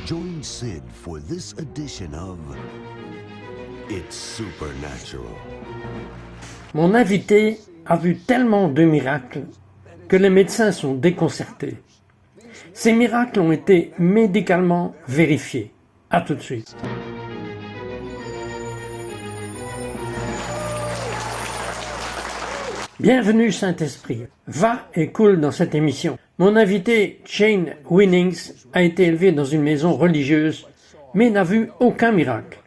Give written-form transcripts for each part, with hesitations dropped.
Join Sid for this edition of It's Supernatural. Mon invité a vu tellement de miracles que les médecins sont déconcertés. Ces miracles ont été médicalement vérifiés. À tout de suite. Bienvenue Saint-Esprit. Va et coule dans cette émission. Mon invité, Shane Winings, a été élevé dans une maison religieuse, mais n'a vu aucun miracle.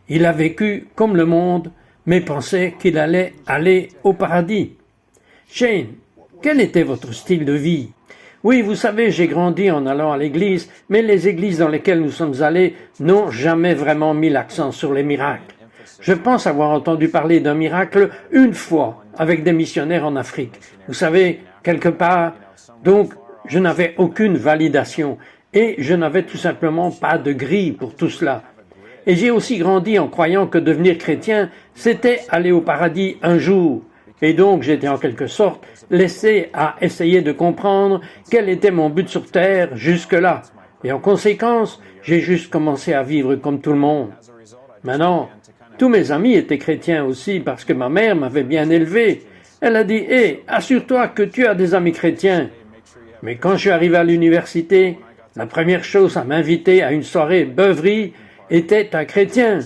Il a vécu comme le monde, mais pensait qu'il allait aller au paradis. Shane, quel était votre style de vie? Oui, vous savez, j'ai grandi en allant à l'église, mais les églises dans lesquelles nous sommes allés n'ont jamais vraiment mis l'accent sur les miracles. Je pense avoir entendu parler d'un miracle une fois avec des missionnaires en Afrique. Vous savez, quelque part. Donc, je n'avais aucune validation et je n'avais tout simplement pas de grille pour tout cela. Et j'ai aussi grandi en croyant que devenir chrétien, c'était aller au paradis un jour. Et donc, j'étais en quelque sorte laissé à essayer de comprendre quel était mon but sur terre jusque-là. Et en conséquence, j'ai juste commencé à vivre comme tout le monde. Maintenant, tous mes amis étaient chrétiens aussi parce que ma mère m'avait bien élevé. Elle a dit « Hé, assure-toi que tu as des amis chrétiens. » Mais quand je suis arrivé à l'université, la première chose à m'inviter à une soirée beuverie était un chrétien.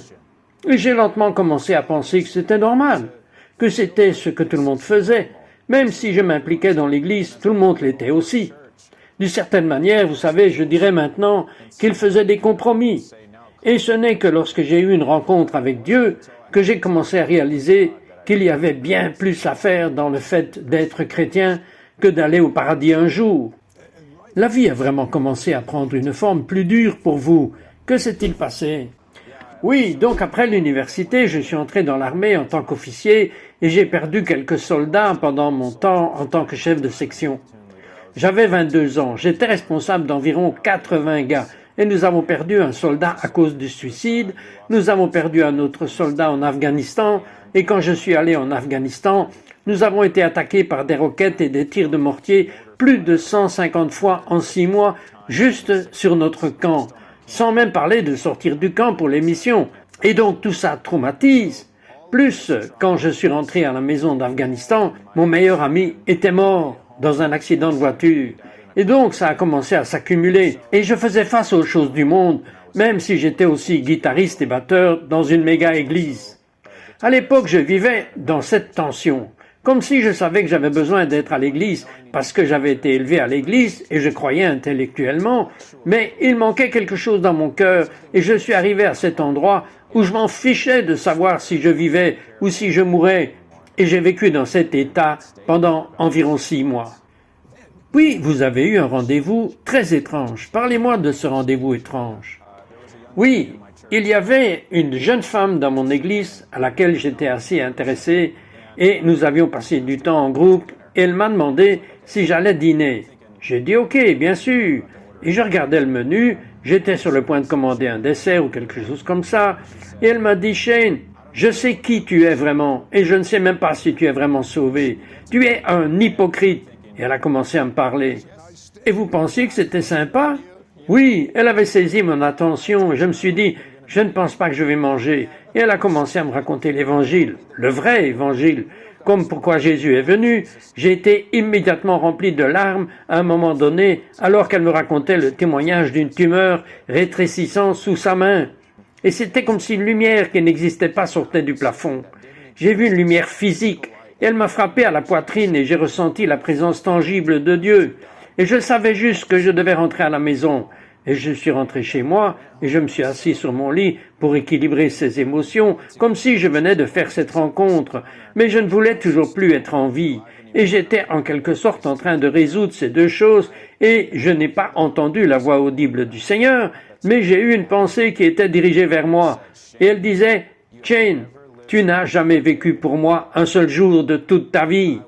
Et j'ai lentement commencé à penser que c'était normal, que c'était ce que tout le monde faisait. Même si je m'impliquais dans l'église, tout le monde l'était aussi. D'une certaine manière, vous savez, je dirais maintenant qu'il faisait des compromis. Et ce n'est que lorsque j'ai eu une rencontre avec Dieu que j'ai commencé à réaliser qu'il y avait bien plus à faire dans le fait d'être chrétien que d'aller au paradis un jour. La vie a vraiment commencé à prendre une forme plus dure pour vous. Que s'est-il passé? Oui, donc après l'université, je suis entré dans l'armée en tant qu'officier et j'ai perdu quelques soldats pendant mon temps en tant que chef de section. J'avais 22 ans, j'étais responsable d'environ 80 gars. Et nous avons perdu un soldat à cause du suicide, nous avons perdu un autre soldat en Afghanistan, et quand je suis allé en Afghanistan, nous avons été attaqués par des roquettes et des tirs de mortier plus de 150 fois en 6 mois, juste sur notre camp, sans même parler de sortir du camp pour les missions. Et donc tout ça traumatise. Plus, quand je suis rentré à la maison d'Afghanistan, mon meilleur ami était mort dans un accident de voiture. Et donc, ça a commencé à s'accumuler. Et je faisais face aux choses du monde, même si j'étais aussi guitariste et batteur dans une méga église. À l'époque, je vivais dans cette tension, comme si je savais que j'avais besoin d'être à l'église parce que j'avais été élevé à l'église et je croyais intellectuellement, mais il manquait quelque chose dans mon cœur et je suis arrivé à cet endroit où je m'en fichais de savoir si je vivais ou si je mourais. Et j'ai vécu dans cet état pendant environ 6 mois. Puis, vous avez eu un rendez-vous très étrange. Parlez-moi de ce rendez-vous étrange. Oui, il y avait une jeune femme dans mon église à laquelle j'étais assez intéressé et nous avions passé du temps en groupe et elle m'a demandé si j'allais dîner. J'ai dit OK, bien sûr. Et je regardais le menu, j'étais sur le point de commander un dessert ou quelque chose comme ça et elle m'a dit « Shane, je sais qui tu es vraiment et je ne sais même pas si tu es vraiment sauvé. Tu es un hypocrite. » Et elle a commencé à me parler. « Et vous pensiez que c'était sympa ?» Oui, elle avait saisi mon attention et je me suis dit « Je ne pense pas que je vais manger. » Et elle a commencé à me raconter l'évangile, le vrai évangile, comme pourquoi Jésus est venu. J'ai été immédiatement rempli de larmes à un moment donné alors qu'elle me racontait le témoignage d'une tumeur rétrécissant sous sa main. Et c'était comme si une lumière qui n'existait pas sortait du plafond. J'ai vu une lumière physique. Et elle m'a frappé à la poitrine et j'ai ressenti la présence tangible de Dieu. Et je savais juste que je devais rentrer à la maison. Et je suis rentré chez moi et je me suis assis sur mon lit pour équilibrer ces émotions, comme si je venais de faire cette rencontre. Mais je ne voulais toujours plus être en vie. Et j'étais en quelque sorte en train de résoudre ces deux choses et je n'ai pas entendu la voix audible du Seigneur, mais j'ai eu une pensée qui était dirigée vers moi. Et elle disait « Shane, tu n'as jamais vécu pour moi un seul jour de toute ta vie. »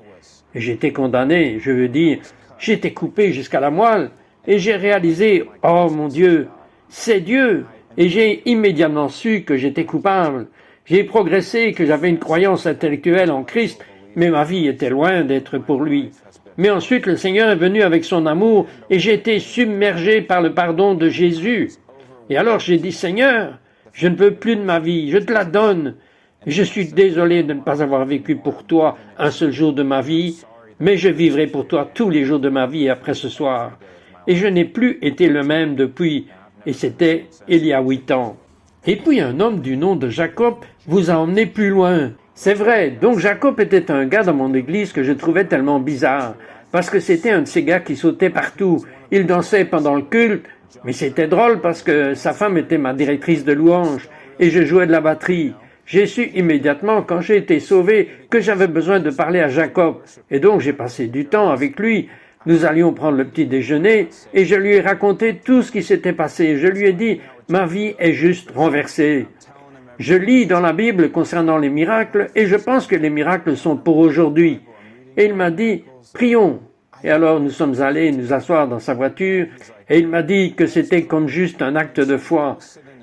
Et j'étais condamné, je veux dire, j'étais coupé jusqu'à la moelle, et j'ai réalisé, oh mon Dieu, c'est Dieu. Et j'ai immédiatement su que j'étais coupable. J'ai progressé, que j'avais une croyance intellectuelle en Christ, mais ma vie était loin d'être pour lui. Mais ensuite, le Seigneur est venu avec son amour, et j'ai été submergé par le pardon de Jésus. Et alors j'ai dit, Seigneur, je ne veux plus de ma vie, je te la donne. Je suis désolé de ne pas avoir vécu pour toi un seul jour de ma vie, mais je vivrai pour toi tous les jours de ma vie après ce soir. Et je n'ai plus été le même depuis, et c'était il y a 8 ans. Et puis un homme du nom de Jacob vous a emmené plus loin. C'est vrai, donc Jacob était un gars dans mon église que je trouvais tellement bizarre, parce que c'était un de ces gars qui sautait partout. Il dansait pendant le culte, mais c'était drôle parce que sa femme était ma directrice de louange, et je jouais de la batterie. J'ai su immédiatement, quand j'ai été sauvé, que j'avais besoin de parler à Jacob, et donc j'ai passé du temps avec lui. Nous allions prendre le petit déjeuner, et je lui ai raconté tout ce qui s'était passé. Je lui ai dit, ma vie est juste renversée. Je lis dans la Bible concernant les miracles, et je pense que les miracles sont pour aujourd'hui. Et il m'a dit, prions. Et alors nous sommes allés nous asseoir dans sa voiture, et il m'a dit que c'était comme juste un acte de foi.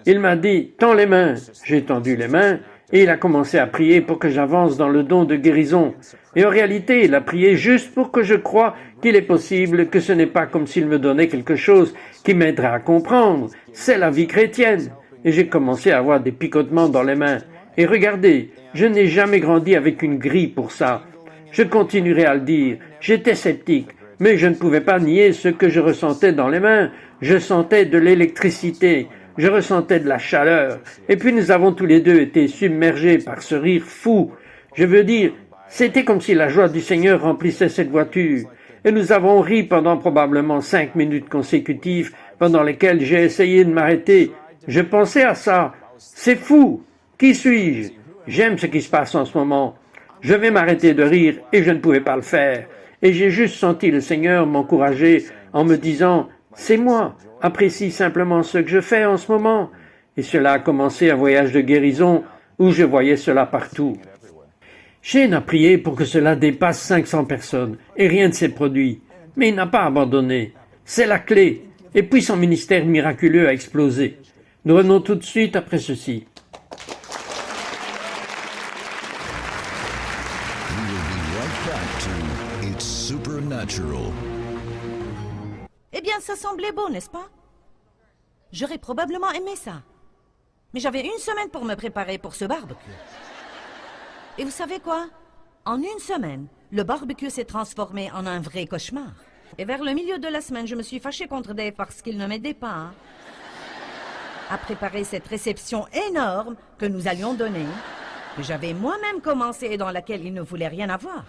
Il m'a dit, tends les mains. J'ai tendu les mains, et il a commencé à prier pour que j'avance dans le don de guérison. Et en réalité, il a prié juste pour que je croie qu'il est possible, que ce n'est pas comme s'il me donnait quelque chose qui m'aiderait à comprendre. C'est la vie chrétienne. Et j'ai commencé à avoir des picotements dans les mains. Et regardez, je n'ai jamais grandi avec une grille pour ça. Je continuerai à le dire. J'étais sceptique, mais je ne pouvais pas nier ce que je ressentais dans les mains. Je sentais de l'électricité. Je ressentais de la chaleur. Et puis nous avons tous les deux été submergés par ce rire fou. Je veux dire, c'était comme si la joie du Seigneur remplissait cette voiture. Et nous avons ri pendant probablement 5 minutes consécutives, pendant lesquelles j'ai essayé de m'arrêter. Je pensais à ça. C'est fou. Qui suis-je? J'aime ce qui se passe en ce moment. Je vais m'arrêter de rire et je ne pouvais pas le faire. Et j'ai juste senti le Seigneur m'encourager en me disant, c'est moi, apprécie simplement ce que je fais en ce moment. Et cela a commencé un voyage de guérison où je voyais cela partout. Shane a prié pour que cela dépasse 500 personnes et rien ne s'est produit. Mais il n'a pas abandonné. C'est la clé. Et puis son ministère miraculeux a explosé. Nous revenons tout de suite après ceci. We will be right back to It's Supernatural. Eh bien, ça semblait beau, n'est-ce pas? J'aurais probablement aimé ça. Mais j'avais 1 semaine pour me préparer pour ce barbecue. Et vous savez quoi? En 1 semaine, le barbecue s'est transformé en un vrai cauchemar. Et vers le milieu de la semaine, je me suis fâchée contre Dave parce qu'il ne m'aidait pas, hein, à préparer cette réception énorme que nous allions donner, que j'avais moi-même commencé et dans laquelle il ne voulait rien avoir.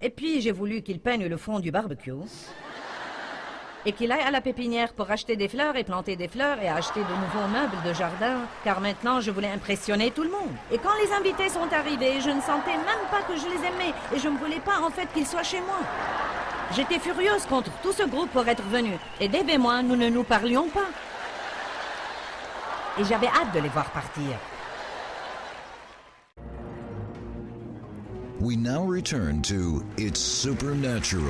Et puis, j'ai voulu qu'il peigne le fond du barbecue et qu'il aille à la pépinière pour acheter des fleurs et planter des fleurs et acheter de nouveaux meubles de jardin, car maintenant, je voulais impressionner tout le monde. Et quand les invités sont arrivés, je ne sentais même pas que je les aimais et je ne voulais pas, en fait, qu'ils soient chez moi. J'étais furieuse contre tout ce groupe pour être venu. Et Dave et moi, nous ne nous parlions pas. Et j'avais hâte de les voir partir. We now return to It's Supernatural.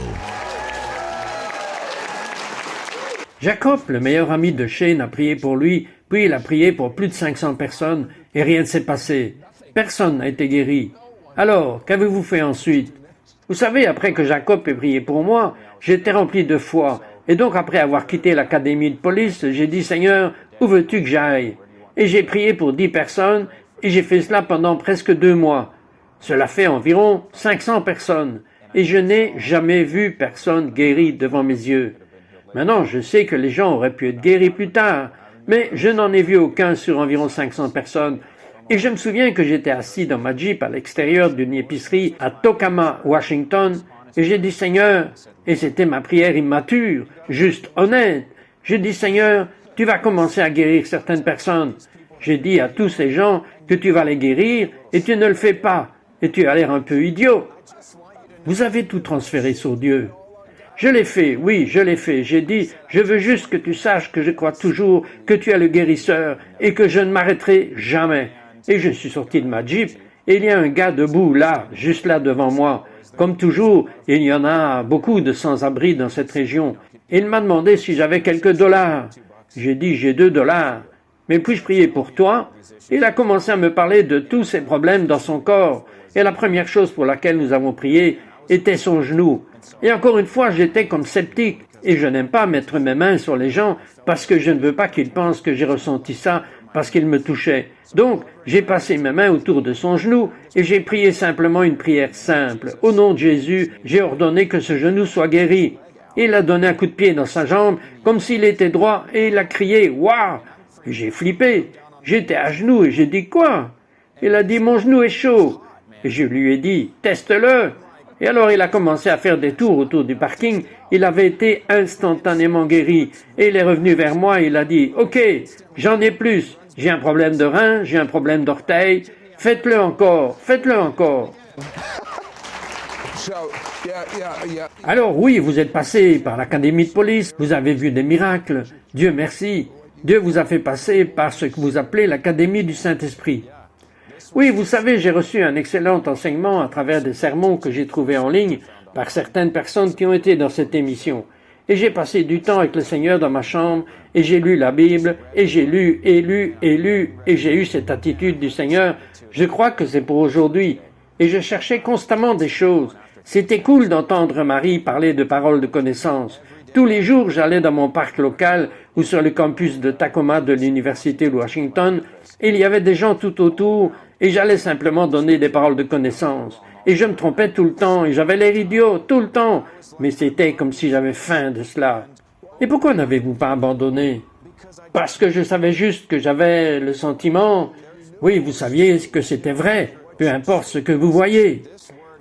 Jacob, le meilleur ami de Shane, a prié pour lui, puis il a prié pour plus de 500 personnes, et rien ne s'est passé. Personne n'a été guéri. Alors, qu'avez-vous fait ensuite? Vous savez, après que Jacob ait prié pour moi, j'étais rempli de foi, et donc après avoir quitté l'académie de police, j'ai dit, Seigneur, où veux-tu que j'aille? Et j'ai prié pour 10 personnes, et j'ai fait cela pendant presque 2 mois. Cela fait environ 500 personnes, et je n'ai jamais vu personne guéri devant mes yeux. Maintenant, je sais que les gens auraient pu être guéris plus tard, mais je n'en ai vu aucun sur environ 500 personnes. Et je me souviens que j'étais assis dans ma Jeep à l'extérieur d'une épicerie à Tacoma, Washington, et j'ai dit, Seigneur, et c'était ma prière immature, juste honnête, j'ai dit, Seigneur, tu vas commencer à guérir certaines personnes. J'ai dit à tous ces gens que tu vas les guérir, et tu ne le fais pas, et tu as l'air un peu idiot. Vous avez tout transféré sur Dieu. Je l'ai fait, oui, je l'ai fait. J'ai dit, je veux juste que tu saches que je crois toujours que tu es le guérisseur et que je ne m'arrêterai jamais. Et je suis sorti de ma Jeep et il y a un gars debout là, juste là devant moi. Comme toujours, il y en a beaucoup de sans-abri dans cette région. Il m'a demandé si j'avais quelques dollars. J'ai dit, j'ai $2. Mais puis-je prier pour toi? Il a commencé à me parler de tous ses problèmes dans son corps. Et la première chose pour laquelle nous avons prié était son genou. Et encore une fois, j'étais comme sceptique. et je n'aime pas mettre mes mains sur les gens parce que je ne veux pas qu'ils pensent que j'ai ressenti ça parce qu'ils me touchaient. Donc, j'ai passé mes mains autour de son genou et j'ai prié simplement une prière simple. Au nom de Jésus, j'ai ordonné que ce genou soit guéri. Il a donné un coup de pied dans sa jambe comme s'il était droit et il a crié « Waouh !» J'ai flippé. J'étais à genoux et j'ai dit « Quoi ?» Il a dit « Mon genou est chaud !» Et je lui ai dit « Teste-le !» Et alors il a commencé à faire des tours autour du parking. Il avait été instantanément guéri. Et il est revenu vers moi et il a dit « Ok, j'en ai plus. J'ai un problème de rein, j'ai un problème d'orteil. Faites-le encore, faites-le encore. » Alors oui, vous êtes passé par l'académie de police, vous avez vu des miracles. Dieu merci. Dieu vous a fait passer par ce que vous appelez l'académie du Saint-Esprit. Oui, vous savez, j'ai reçu un excellent enseignement à travers des sermons que j'ai trouvés en ligne par certaines personnes qui ont été dans cette émission. Et j'ai passé du temps avec le Seigneur dans ma chambre, et j'ai lu la Bible, et j'ai lu, et j'ai eu cette attitude du Seigneur. Je crois que c'est pour aujourd'hui. Et je cherchais constamment des choses. C'était cool d'entendre Marie parler de paroles de connaissance. Tous les jours, j'allais dans mon parc local ou sur le campus de Tacoma de l'Université de Washington, et il y avait des gens tout autour, et j'allais simplement donner des paroles de connaissance. Et je me trompais tout le temps, et j'avais l'air idiot tout le temps, mais c'était comme si j'avais faim de cela. Et pourquoi n'avez-vous pas abandonné? Parce que je savais juste que j'avais le sentiment, oui, vous saviez que c'était vrai, peu importe ce que vous voyez.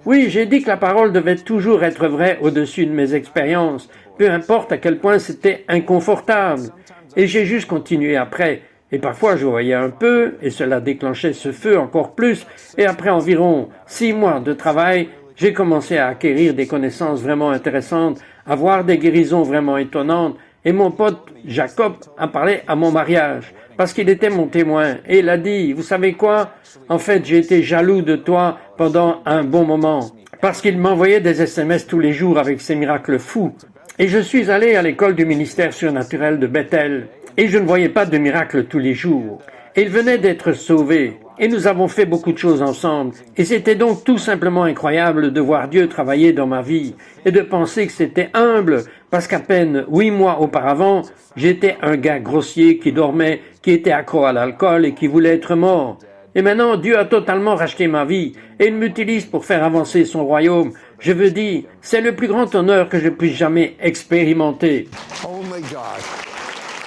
Oui, j'ai dit que la parole devait toujours être vraie au-dessus de mes expériences, peu importe à quel point c'était inconfortable. Et j'ai juste continué après. Et parfois je voyais un peu, et cela déclenchait ce feu encore plus, et après environ 6 mois de travail, j'ai commencé à acquérir des connaissances vraiment intéressantes, à voir des guérisons vraiment étonnantes, et mon pote Jacob a parlé à mon mariage, parce qu'il était mon témoin, et il a dit, vous savez quoi? En fait, j'ai été jaloux de toi pendant un bon moment, parce qu'il m'envoyait des SMS tous les jours avec ses miracles fous. Et je suis allé à l'école du ministère surnaturel de Bethel, et je ne voyais pas de miracles tous les jours. Et il venait d'être sauvé, et nous avons fait beaucoup de choses ensemble, et c'était donc tout simplement incroyable de voir Dieu travailler dans ma vie, et de penser que c'était humble, parce qu'à peine 8 mois auparavant, j'étais un gars grossier qui dormait, qui était accro à l'alcool et qui voulait être mort. Et maintenant, Dieu a totalement racheté ma vie, et il m'utilise pour faire avancer son royaume. Je veux dire, c'est le plus grand honneur que je puisse jamais expérimenter. Only God.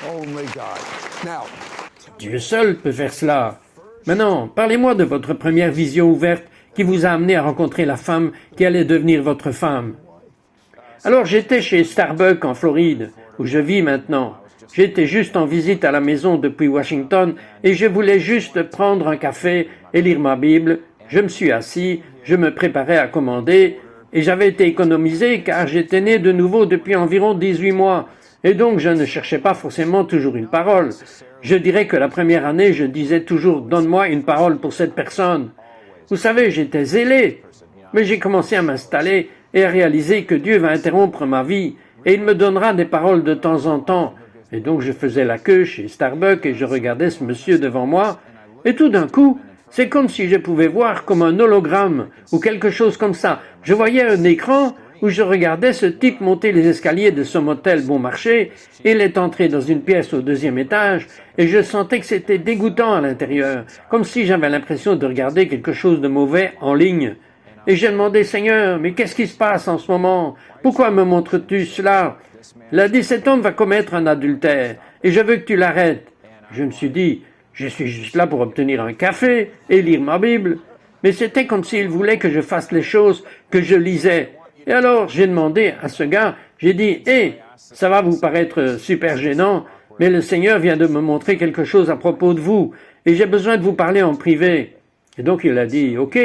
Only God. Now, Dieu seul peut faire cela. Maintenant, parlez-moi de votre première vision ouverte qui vous a amené à rencontrer la femme qui allait devenir votre femme. Alors j'étais chez Starbucks en Floride, où je vis maintenant. J'étais juste en visite à la maison depuis Washington et je voulais juste prendre un café et lire ma Bible. Je me suis assis, je me préparais à commander et j'avais été économisé car j'étais né de nouveau depuis environ 18 mois et donc je ne cherchais pas forcément toujours une parole. Je dirais que la première année, je disais toujours « Donne-moi une parole pour cette personne ». Vous savez, j'étais zélé, mais j'ai commencé à m'installer et à réaliser que Dieu va interrompre ma vie et il me donnera des paroles de temps en temps. Et donc je faisais la queue chez Starbucks et je regardais ce monsieur devant moi et tout d'un coup, c'est comme si je pouvais voir comme un hologramme ou quelque chose comme ça. Je voyais un écran où je regardais ce type monter les escaliers de ce motel bon marché. Il est entré dans une pièce au 2e étage et je sentais que c'était dégoûtant à l'intérieur, comme si j'avais l'impression de regarder quelque chose de mauvais en ligne. Et j'ai demandé, Seigneur, mais qu'est-ce qui se passe en ce moment? Pourquoi me montres-tu cela? Il a dit, cet homme va commettre un adultère et je veux que tu l'arrêtes. Je me suis dit, je suis juste là pour obtenir un café et lire ma Bible. Mais c'était comme s'il voulait que je fasse les choses que je lisais. Et alors, j'ai demandé à ce gars, j'ai dit, « Hé, ça va vous paraître super gênant, mais le Seigneur vient de me montrer quelque chose à propos de vous, et j'ai besoin de vous parler en privé. » Et donc il a dit, « Ok. »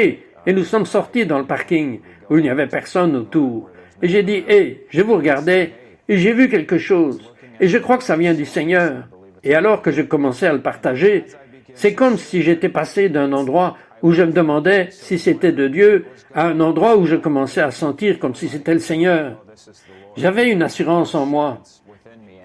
Et nous sommes sortis dans le parking, où il n'y avait personne autour. Et j'ai dit, « Hé, je vous regardais, et j'ai vu quelque chose, et je crois que ça vient du Seigneur. » Et alors que je commençais à le partager, c'est comme si j'étais passé d'un endroit où je me demandais si c'était de Dieu, à un endroit où je commençais à sentir comme si c'était le Seigneur. J'avais une assurance en moi.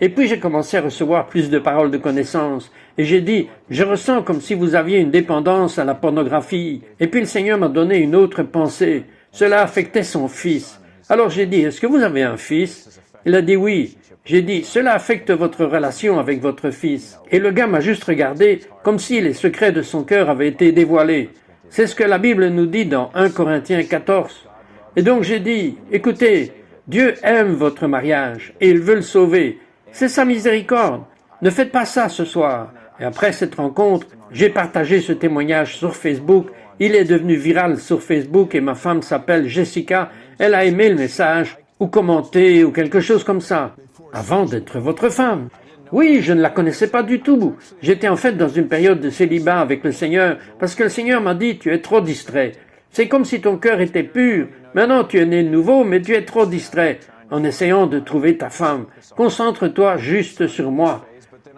Et puis j'ai commencé à recevoir plus de paroles de connaissance. Et j'ai dit, je ressens comme si vous aviez une dépendance à la pornographie. Et puis le Seigneur m'a donné une autre pensée. Cela affectait son fils. Alors j'ai dit, est-ce que vous avez un fils? Il a dit oui. J'ai dit, cela affecte votre relation avec votre fils. Et le gars m'a juste regardé comme si les secrets de son cœur avaient été dévoilés. C'est ce que la Bible nous dit dans 1 Corinthiens 14. Et donc j'ai dit, écoutez, Dieu aime votre mariage et il veut le sauver. C'est sa miséricorde. Ne faites pas ça ce soir. Et après cette rencontre, j'ai partagé ce témoignage sur Facebook. Il est devenu viral sur Facebook et ma femme s'appelle Jessica. Elle a aimé le message ou commenté ou quelque chose comme ça. Avant d'être votre femme. Oui, je ne la connaissais pas du tout. J'étais en fait dans une période de célibat avec le Seigneur parce que le Seigneur m'a dit, tu es trop distrait. C'est comme si ton cœur était pur. Maintenant, tu es né de nouveau, mais tu es trop distrait en essayant de trouver ta femme. Concentre-toi juste sur moi.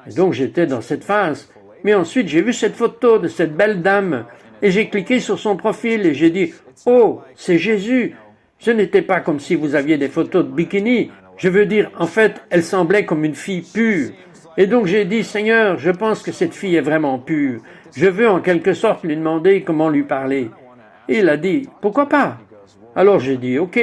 Et donc, j'étais dans cette phase. Mais ensuite, j'ai vu cette photo de cette belle dame et j'ai cliqué sur son profil et j'ai dit, oh, c'est Jésus. Ce n'était pas comme si vous aviez des photos de bikini. Je veux dire, en fait, elle semblait comme une fille pure. Et donc j'ai dit, Seigneur, je pense que cette fille est vraiment pure. Je veux en quelque sorte lui demander comment lui parler. Et il a dit, pourquoi pas? Alors j'ai dit, ok.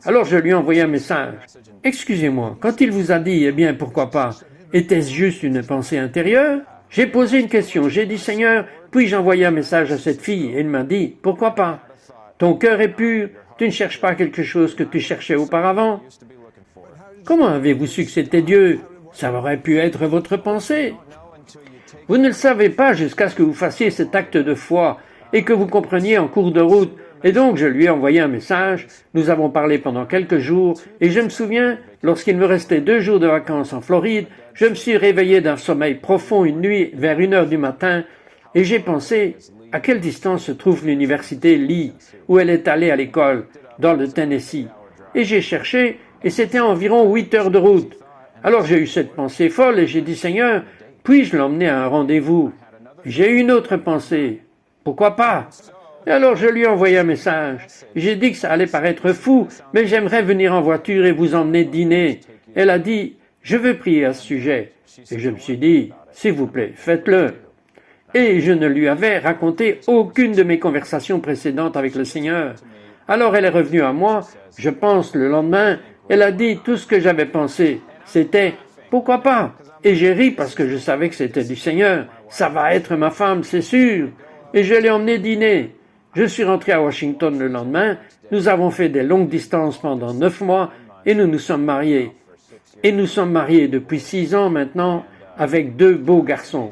Alors je lui ai envoyé un message. Excusez-moi, quand il vous a dit, eh bien, pourquoi pas? Était-ce juste une pensée intérieure? J'ai posé une question. J'ai dit, Seigneur, puis-je envoyer un message à cette fille? Et il m'a dit, pourquoi pas? Ton cœur est pur. Tu ne cherches pas quelque chose que tu cherchais auparavant. Comment avez-vous su que c'était Dieu? Ça aurait pu être votre pensée. Vous ne le savez pas jusqu'à ce que vous fassiez cet acte de foi et que vous compreniez en cours de route. Et donc je lui ai envoyé un message, nous avons parlé pendant quelques jours, et je me souviens, lorsqu'il me restait 2 jours de vacances en Floride, je me suis réveillé d'un sommeil profond une nuit vers 1h du matin, et j'ai pensé, à quelle distance se trouve l'université Lee, où elle est allée à l'école, dans le Tennessee. Et j'ai cherché, et c'était environ 8 heures de route. Alors j'ai eu cette pensée folle, et j'ai dit, Seigneur, puis-je l'emmener à un rendez-vous? J'ai eu une autre pensée. Pourquoi pas? Et alors je lui ai envoyé un message. J'ai dit que ça allait paraître fou, mais j'aimerais venir en voiture et vous emmener dîner. Elle a dit, je veux prier à ce sujet. Et je me suis dit, s'il vous plaît, faites-le. Et je ne lui avais raconté aucune de mes conversations précédentes avec le Seigneur. Alors elle est revenue à moi, je pense le lendemain, elle a dit tout ce que j'avais pensé. C'était, pourquoi pas? Et j'ai ri parce que je savais que c'était du Seigneur. Ça va être ma femme, c'est sûr. Et je l'ai emmenée dîner. Je suis rentré à Washington le lendemain. Nous avons fait des longues distances pendant 9 mois et nous nous sommes mariés. Et nous sommes mariés depuis 6 ans maintenant avec 2 beaux garçons.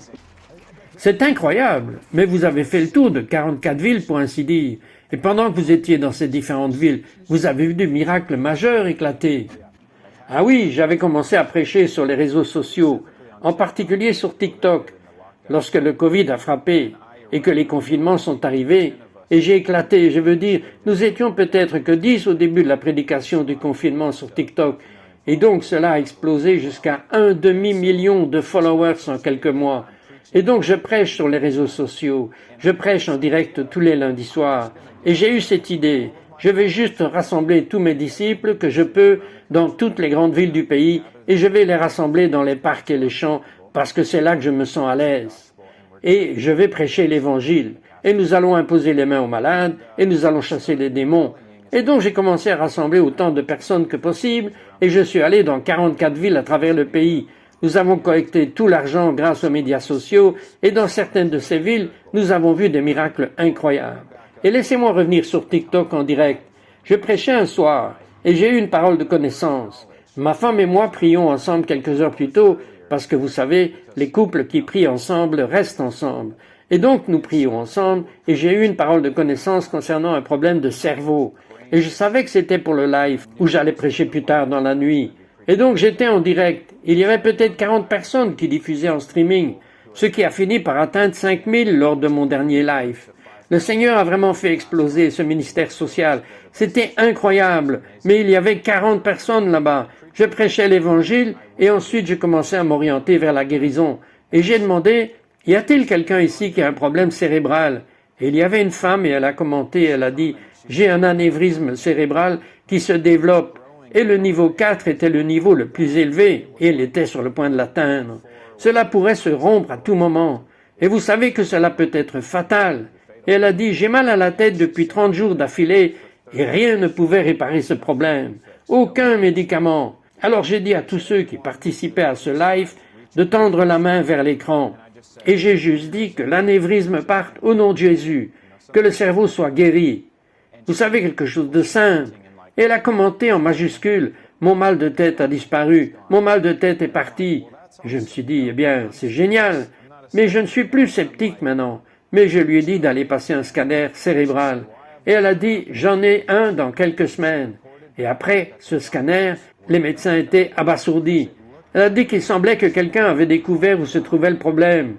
C'est incroyable, mais vous avez fait le tour de 44 villes pour ainsi dire. Et pendant que vous étiez dans ces différentes villes, vous avez vu des miracles majeurs éclater. Ah oui, j'avais commencé à prêcher sur les réseaux sociaux, en particulier sur TikTok, lorsque le Covid a frappé et que les confinements sont arrivés. Et j'ai éclaté, je veux dire, nous étions peut-être que 10 au début de la prédication du confinement sur TikTok. Et donc cela a explosé jusqu'à 1 demi-million de followers en quelques mois. Et donc je prêche sur les réseaux sociaux, je prêche en direct tous les lundis soirs. Et j'ai eu cette idée, je vais juste rassembler tous mes disciples que je peux dans toutes les grandes villes du pays et je vais les rassembler dans les parcs et les champs parce que c'est là que je me sens à l'aise. Et je vais prêcher l'évangile. Et nous allons imposer les mains aux malades, et nous allons chasser les démons. Et donc j'ai commencé à rassembler autant de personnes que possible, et je suis allé dans 44 villes à travers le pays. Nous avons collecté tout l'argent grâce aux médias sociaux, et dans certaines de ces villes, nous avons vu des miracles incroyables. Et laissez-moi revenir sur TikTok en direct. Je prêchais un soir, et j'ai eu une parole de connaissance. Ma femme et moi prions ensemble quelques heures plus tôt, parce que vous savez, les couples qui prient ensemble restent ensemble. Et donc nous prions ensemble, et j'ai eu une parole de connaissance concernant un problème de cerveau. Et je savais que c'était pour le live, où j'allais prêcher plus tard dans la nuit. Et donc j'étais en direct. Il y avait peut-être 40 personnes qui diffusaient en streaming, ce qui a fini par atteindre 5000 lors de mon dernier live. Le Seigneur a vraiment fait exploser ce ministère social. C'était incroyable, mais il y avait 40 personnes là-bas. Je prêchais l'évangile, et ensuite je commençais à m'orienter vers la guérison. Et j'ai demandé, y a-t-il quelqu'un ici qui a un problème cérébral? Et il y avait une femme et elle a commenté, elle a dit, j'ai un anévrisme cérébral qui se développe. Et le niveau 4 était le niveau le plus élevé et elle était sur le point de l'atteindre. Cela pourrait se rompre à tout moment. Et vous savez que cela peut être fatal. Et elle a dit, j'ai mal à la tête depuis 30 jours d'affilée et rien ne pouvait réparer ce problème. Aucun médicament. Alors j'ai dit à tous ceux qui participaient à ce live de tendre la main vers l'écran. Et j'ai juste dit que l'anévrisme parte au nom de Jésus, que le cerveau soit guéri. Vous savez, quelque chose de simple. Et elle a commenté en majuscule, mon mal de tête a disparu, mon mal de tête est parti. Je me suis dit, eh bien, c'est génial. Mais je ne suis plus sceptique maintenant. Mais je lui ai dit d'aller passer un scanner cérébral. Et elle a dit, j'en ai un dans quelques semaines. Et après ce scanner, les médecins étaient abasourdis. Elle a dit qu'il semblait que quelqu'un avait découvert où se trouvait le problème.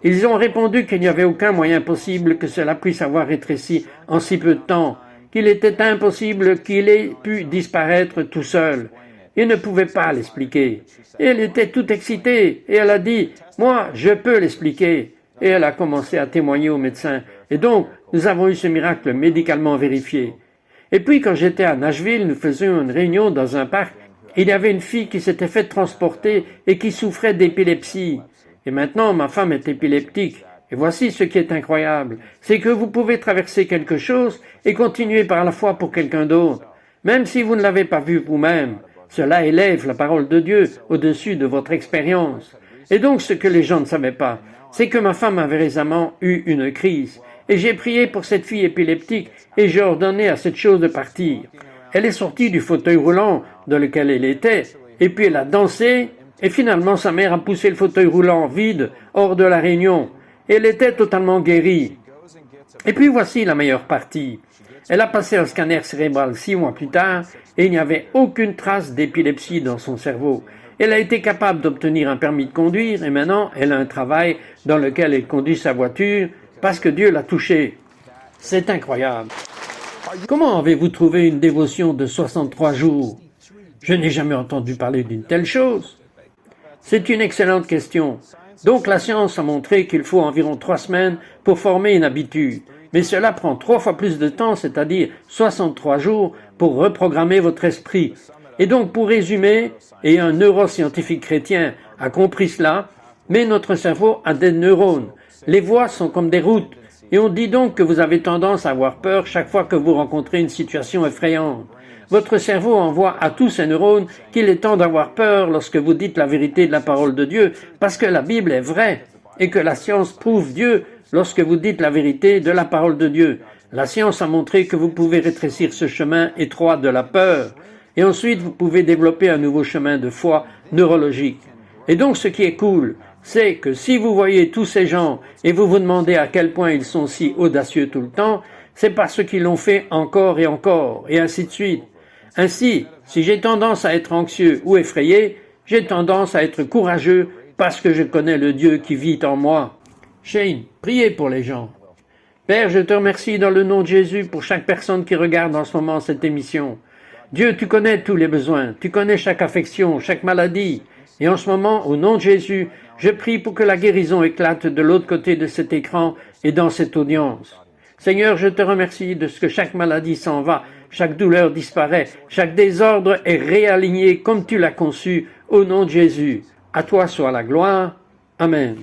Ils ont répondu qu'il n'y avait aucun moyen possible que cela puisse avoir rétréci en si peu de temps, qu'il était impossible qu'il ait pu disparaître tout seul. Ils ne pouvaient pas l'expliquer. Et elle était toute excitée, et elle a dit « Moi, je peux l'expliquer ». Et elle a commencé à témoigner aux médecins. Et donc, nous avons eu ce miracle médicalement vérifié. Et puis, quand j'étais à Nashville, nous faisions une réunion dans un parc. Il y avait une fille qui s'était fait transporter et qui souffrait d'épilepsie. Et maintenant, ma femme est épileptique. Et voici ce qui est incroyable, c'est que vous pouvez traverser quelque chose et continuer par la foi pour quelqu'un d'autre, même si vous ne l'avez pas vu vous-même. Cela élève la parole de Dieu au-dessus de votre expérience. Et donc, ce que les gens ne savaient pas, c'est que ma femme avait récemment eu une crise. Et j'ai prié pour cette fille épileptique et j'ai ordonné à cette chose de partir. Elle est sortie du fauteuil roulant dans lequel elle était, et puis elle a dansé, et finalement sa mère a poussé le fauteuil roulant vide hors de la réunion. Et elle était totalement guérie. Et puis voici la meilleure partie. Elle a passé un scanner cérébral 6 mois plus tard, et il n'y avait aucune trace d'épilepsie dans son cerveau. Elle a été capable d'obtenir un permis de conduire, et maintenant elle a un travail dans lequel elle conduit sa voiture, parce que Dieu l'a touchée. C'est incroyable. Comment avez-vous trouvé une dévotion de 63 jours? Je n'ai jamais entendu parler d'une telle chose. C'est une excellente question. Donc la science a montré qu'il faut environ 3 semaines pour former une habitude. Mais cela prend 3 fois plus de temps, c'est-à-dire 63 jours, pour reprogrammer votre esprit. Et donc, pour résumer, et un neuroscientifique chrétien a compris cela, mais notre cerveau a des neurones. Les voies sont comme des routes. Et on dit donc que vous avez tendance à avoir peur chaque fois que vous rencontrez une situation effrayante. Votre cerveau envoie à tous ces neurones qu'il est temps d'avoir peur lorsque vous dites la vérité de la parole de Dieu, parce que la Bible est vraie, et que la science prouve Dieu lorsque vous dites la vérité de la parole de Dieu. La science a montré que vous pouvez rétrécir ce chemin étroit de la peur, et ensuite vous pouvez développer un nouveau chemin de foi neurologique. Et donc ce qui est cool, c'est que si vous voyez tous ces gens et vous vous demandez à quel point ils sont si audacieux tout le temps, c'est parce qu'ils l'ont fait encore et ainsi de suite. Ainsi, si j'ai tendance à être anxieux ou effrayé, j'ai tendance à être courageux parce que je connais le Dieu qui vit en moi. Shane, priez pour les gens. Père, je te remercie dans le nom de Jésus pour chaque personne qui regarde en ce moment cette émission. Dieu, tu connais tous les besoins, tu connais chaque affection, chaque maladie. Et en ce moment, au nom de Jésus, je prie pour que la guérison éclate de l'autre côté de cet écran et dans cette audience. Seigneur, je te remercie de ce que chaque maladie s'en va, chaque douleur disparaît, chaque désordre est réaligné comme tu l'as conçu, au nom de Jésus. À toi soit la gloire. Amen.